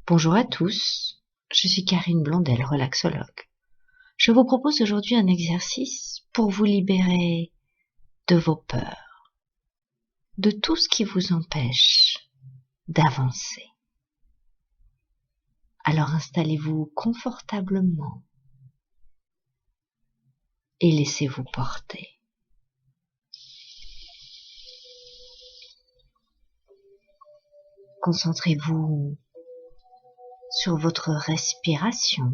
Bonjour à tous, je suis Karine Blondel, relaxologue. Je vous propose aujourd'hui un exercice pour vous libérer de vos peurs, de tout ce qui vous empêche d'avancer. Alors installez-vous confortablement et laissez-vous porter. Concentrez-vous sur votre respiration.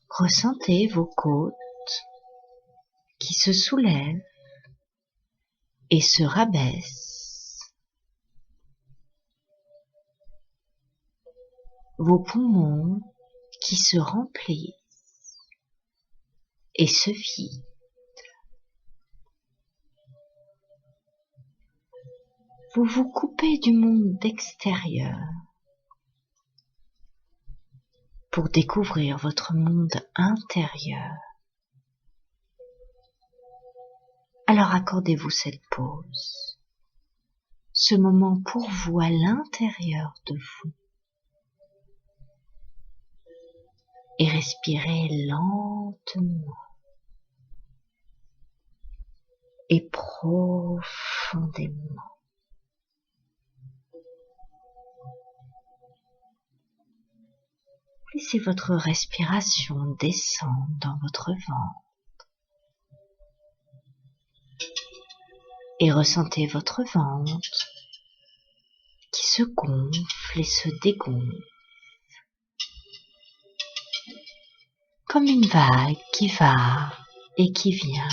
Ressentez vos côtes qui se soulèvent et se rabaissent. Vos poumons qui se remplissent et se vident. Vous vous coupez du monde extérieur pour découvrir votre monde intérieur. Alors accordez-vous cette pause, ce moment pour vous à l'intérieur de vous. Et respirez lentement et profondément. Laissez votre respiration descendre dans votre ventre et ressentez votre ventre qui se gonfle et se dégonfle comme une vague qui va et qui vient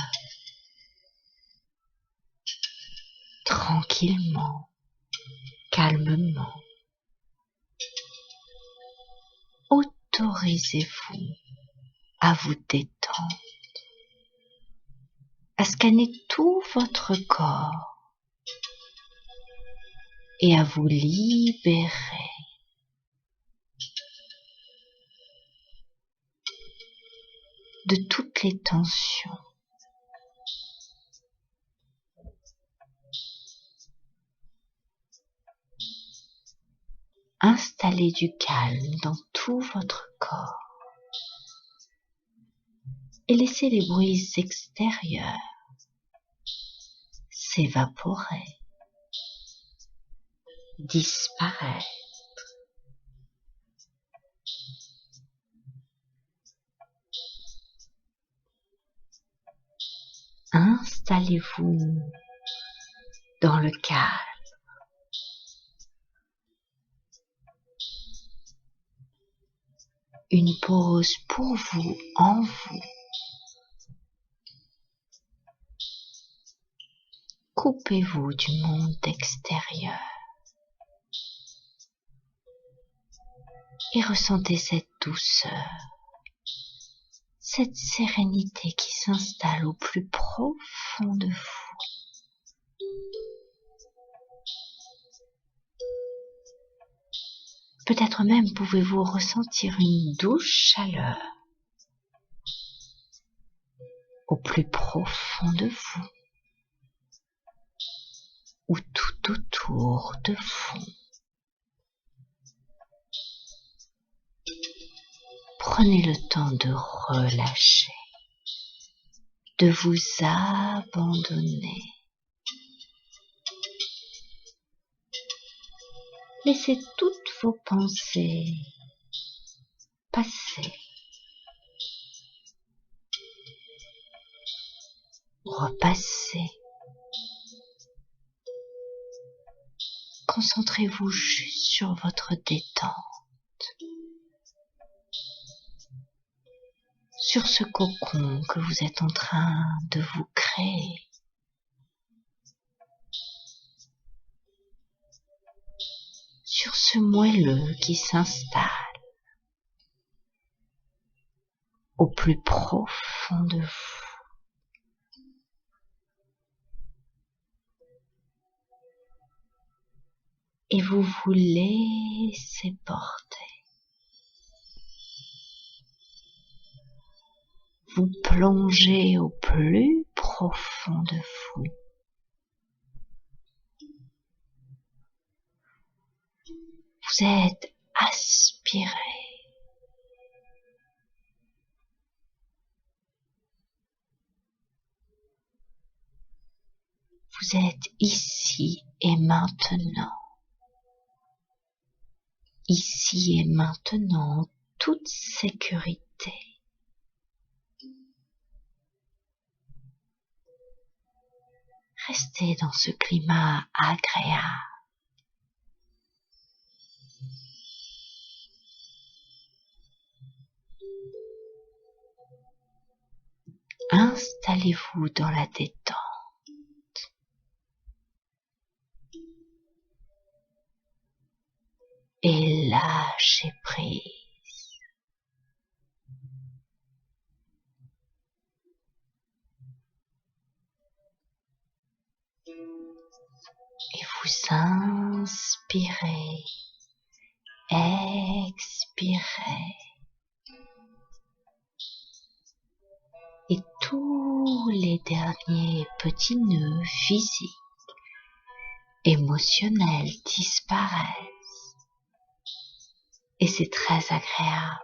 tranquillement, calmement. Autorisez-vous à vous détendre, à scanner tout votre corps et à vous libérer de toutes les tensions. Installez du calme dans tout votre corps et laissez les bruits extérieurs s'évaporer, disparaître. Installez-vous dans le calme. Une pause pour vous, en vous. Coupez-vous du monde extérieur et ressentez cette douceur, cette sérénité qui s'installe au plus profond de vous. Peut-être même pouvez-vous ressentir une douce chaleur au plus profond de vous ou tout autour de vous. Prenez le temps de relâcher, de vous abandonner. Laissez toutes vos pensées passer, repasser. Concentrez-vous juste sur votre détente, sur ce cocon que vous êtes en train de vous créer. Sur ce moelleux qui s'installe au plus profond de vous. Et vous vous laissez porter. Vous plongez au plus profond de vous. Vous êtes aspiré. Vous êtes ici et maintenant. Ici et maintenant, en toute sécurité. Restez dans ce climat agréable. Installez-vous dans la détente. Et lâchez prise. Et vous inspirez, expirez. Et tous les derniers petits nœuds physiques, émotionnels disparaissent. Et c'est très agréable,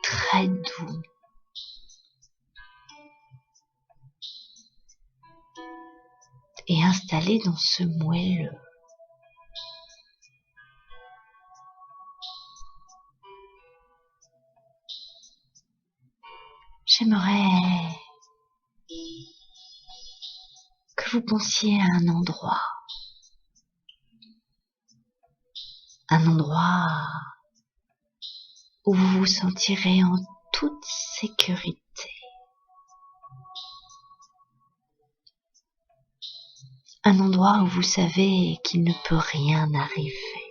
très doux. Et installé dans ce moelleux. J'aimerais que vous pensiez à un endroit où vous vous sentirez en toute sécurité. Un endroit où vous savez qu'il ne peut rien arriver.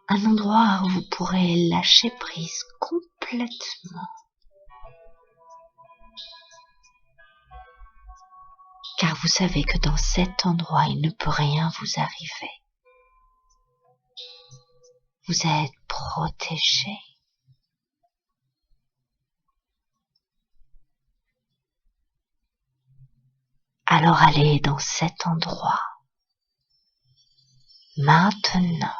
Un endroit où vous pourrez lâcher prise complètement. Car vous savez que dans cet endroit, il ne peut rien vous arriver. Vous êtes protégé. Alors allez dans cet endroit. Maintenant.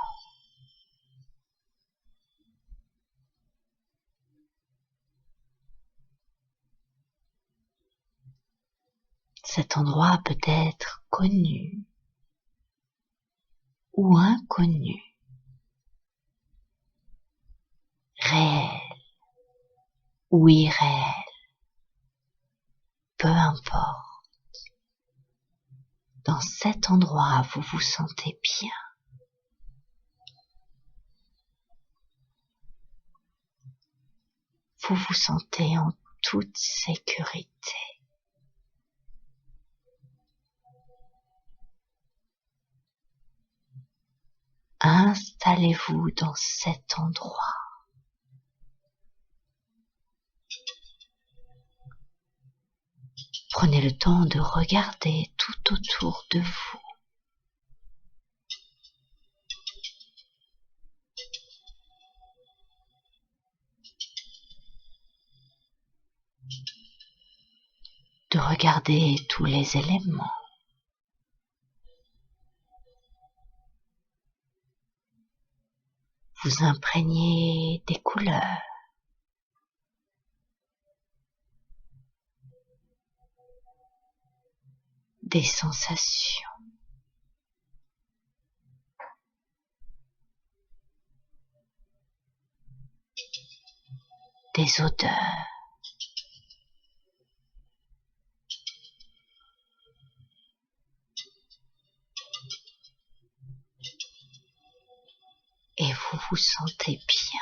Cet endroit peut être connu ou inconnu, réel ou irréel, peu importe. Dans cet endroit, vous vous sentez bien. Vous vous sentez en toute sécurité. Installez-vous dans cet endroit. Prenez le temps de regarder tout autour de vous. De regarder tous les éléments. Vous imprégnez des couleurs. Des sensations. Des odeurs. Et vous vous sentez bien.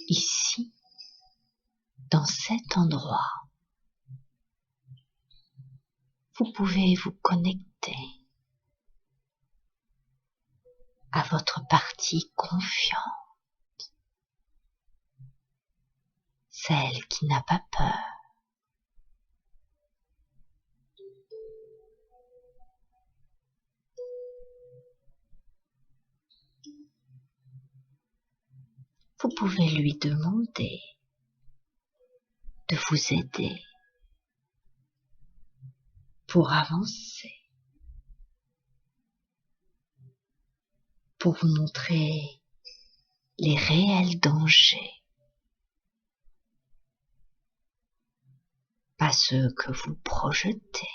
Ici, dans cet endroit, vous pouvez vous connecter à votre partie confiante, celle qui n'a pas peur. Vous pouvez lui demander de vous aider pour avancer, pour vous montrer les réels dangers, pas ceux que vous projetez,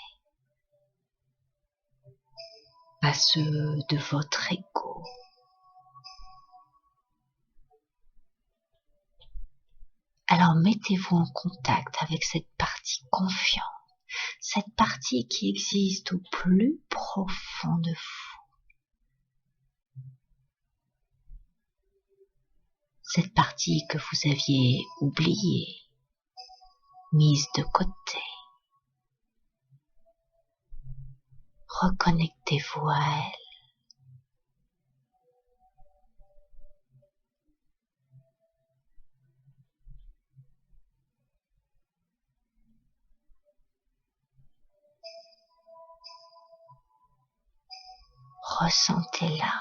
pas ceux de votre ego. Alors mettez-vous en contact avec cette partie confiante, cette partie qui existe au plus profond de vous. Cette partie que vous aviez oubliée, mise de côté. Reconnectez-vous à elle. Ressentez-la.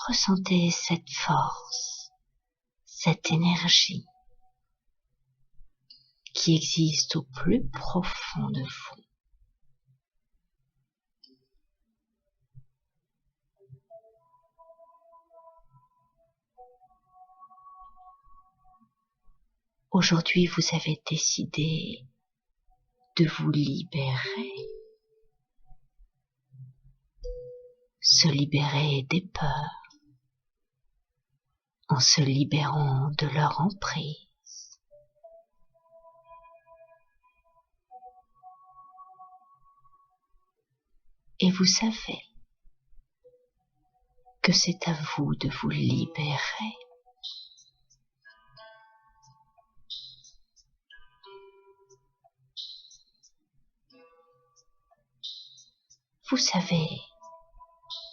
Ressentez cette force, cette énergie qui existe au plus profond de vous. Aujourd'hui, vous avez décidé de vous libérer. Se libérer des peurs, en se libérant de leur emprise. Et vous savez que c'est à vous de vous libérer. Vous savez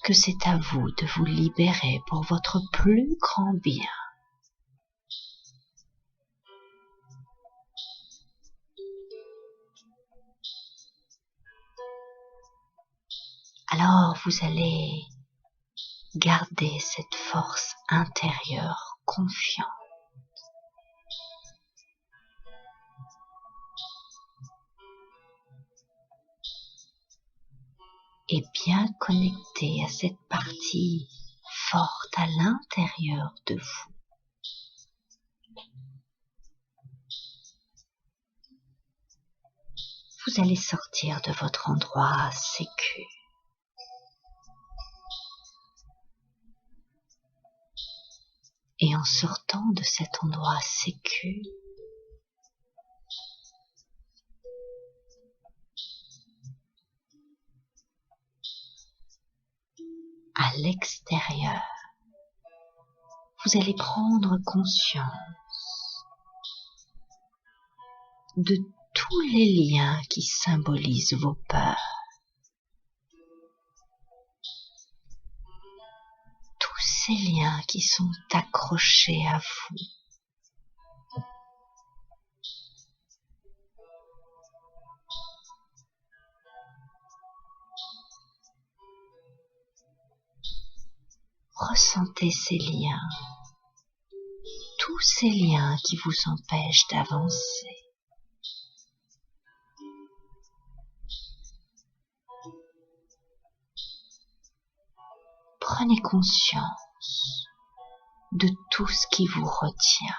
que c'est à vous de vous libérer pour votre plus grand bien. Alors vous allez garder cette force intérieure confiante. Et bien connecté à cette partie forte à l'intérieur de vous. Vous allez sortir de votre endroit sécu. Et en sortant de cet endroit sécu, à l'extérieur, vous allez prendre conscience de tous les liens qui symbolisent vos peurs. Tous ces liens qui sont accrochés à vous. Ressentez ces liens, tous ces liens qui vous empêchent d'avancer. Prenez conscience de tout ce qui vous retient,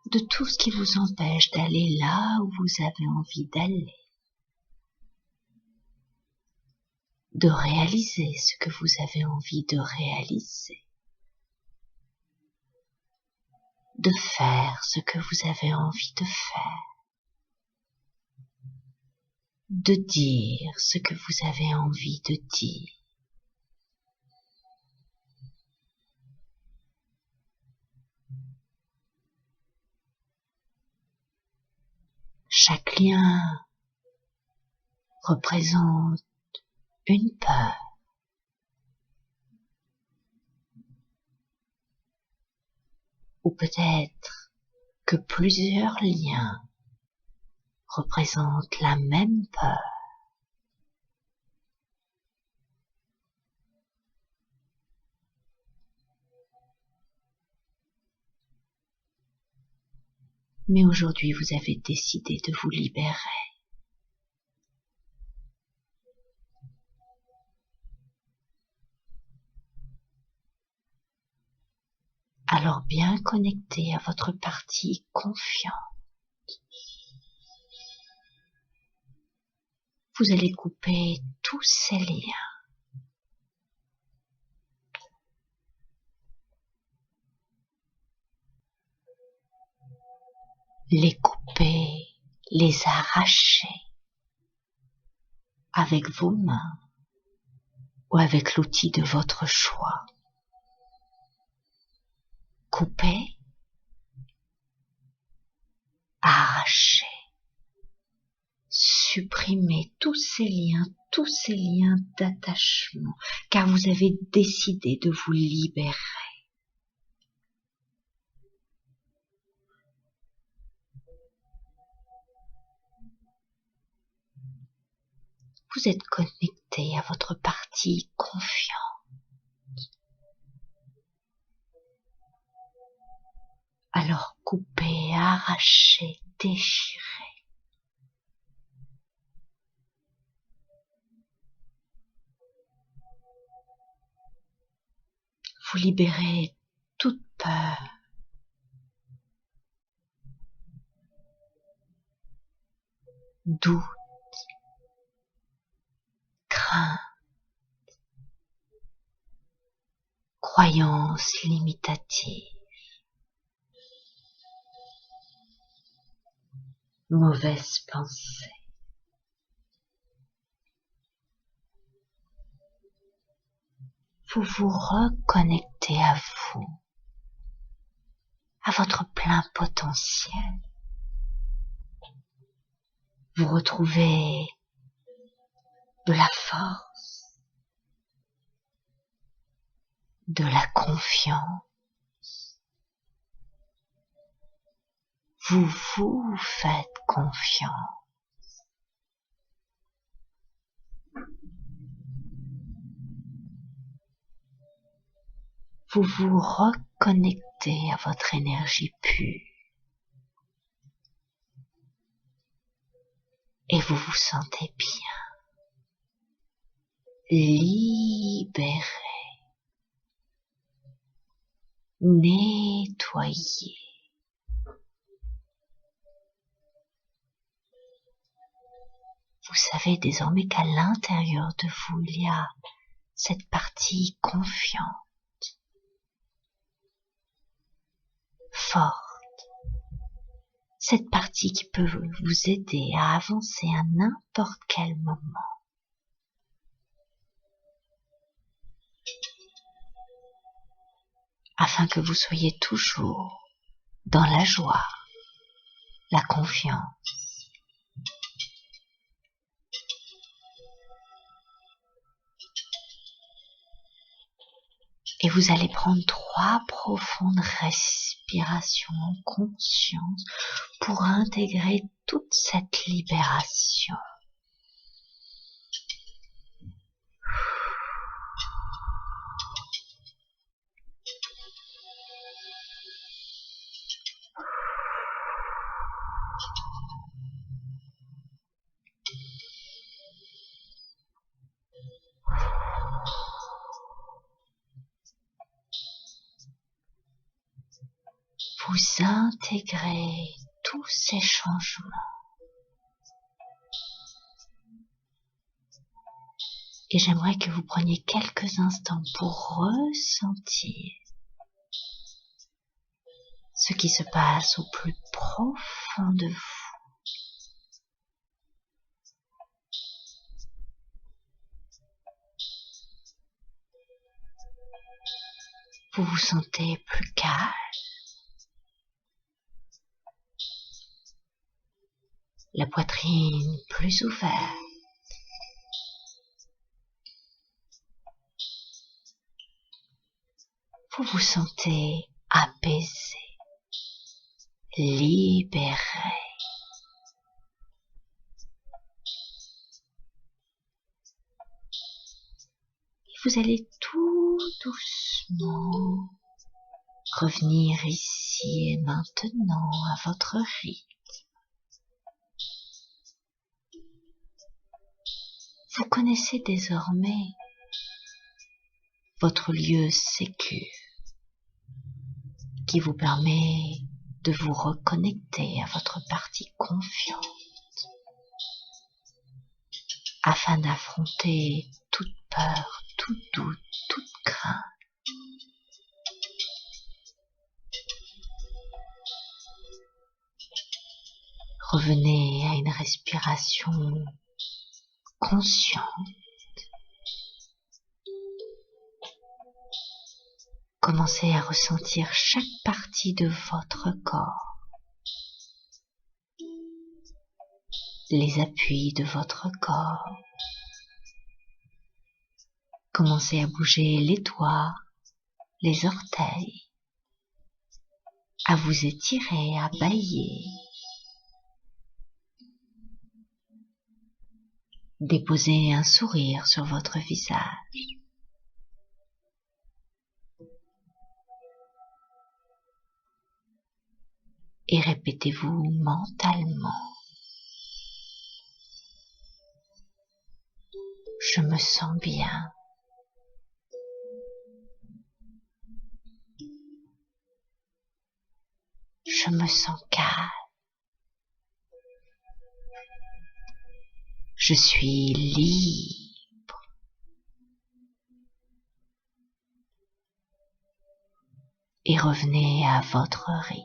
de tout ce qui vous empêche d'aller là où vous avez envie d'aller, de réaliser ce que vous avez envie de réaliser, de faire ce que vous avez envie de faire, de dire ce que vous avez envie de dire. Chaque lien représente une peur. Ou peut-être que plusieurs liens représentent la même peur. Mais aujourd'hui, vous avez décidé de vous libérer. Alors bien connecté à votre partie confiante, vous allez couper tous ces liens. Les couper, les arracher avec vos mains ou avec l'outil de votre choix. Couper, arracher, supprimer tous ces liens d'attachement, car vous avez décidé de vous libérer. Vous êtes connecté à votre partie confiante. Alors coupez, arrachez, déchirez. Vous libérez toute peur, doute, crainte, croyances limitatives, mauvaises pensées. Vous vous reconnectez à vous, à votre plein potentiel. Vous retrouvez de la force, de la confiance. Vous vous faites confiance. Vous vous reconnectez à votre énergie pure et vous vous sentez bien, libéré, nettoyé. Vous savez désormais qu'à l'intérieur de vous, il y a cette partie confiante, forte, cette partie qui peut vous aider à avancer à n'importe quel moment. Afin que vous soyez toujours dans la joie, la confiance. Et vous allez prendre 3 profondes respirations en conscience pour intégrer toute cette libération. Vous intégrez tous ces changements. Et j'aimerais que vous preniez quelques instants pour ressentir ce qui se passe au plus profond de vous. Vous vous sentez plus calme, la poitrine plus ouverte. Vous vous sentez apaisé, libéré. Et vous allez tout doucement revenir ici et maintenant à votre rythme. Vous connaissez désormais votre lieu sécure qui vous permet de vous reconnecter à votre partie confiante afin d'affronter toute peur, tout doute, toute crainte. Revenez à une respiration consciente. Commencez à ressentir chaque partie de votre corps, les appuis de votre corps. Commencez à bouger les doigts, les orteils, à vous étirer, à bâiller. Déposez un sourire sur votre visage. Et répétez-vous mentalement: je me sens bien. Je me sens calme. Je suis libre. Et revenez à votre rythme.